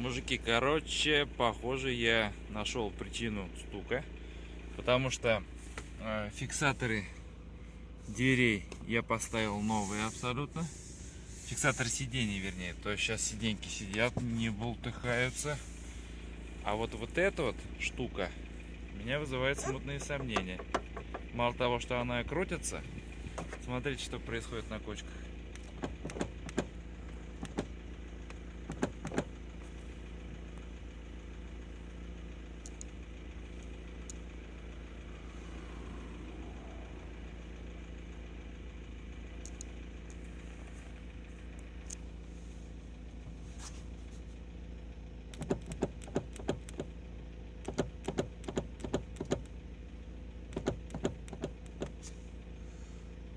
Мужики, короче, похоже, я нашел причину стука, потому что фиксаторы дверей я поставил новые абсолютно. Фиксатор сидений, вернее, то есть сейчас сиденьки сидят, не болтыхаются. А вот эта вот штука меня вызывает смутные сомнения. Мало того, что она крутится, смотрите, что происходит на кочках.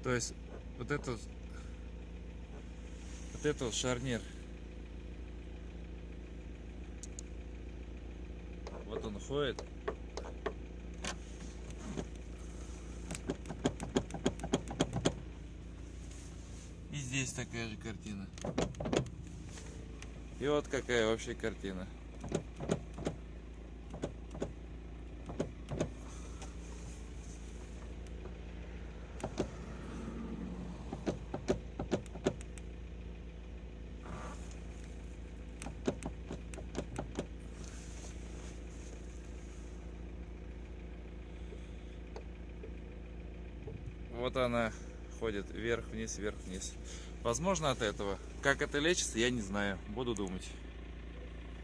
То есть вот этот шарнир, вот он ходит. И здесь такая же картина. И вот какая вообще картина. Вот она ходит вверх-вниз, вверх-вниз. Возможно, от этого. Как это лечится, я не знаю. Буду думать.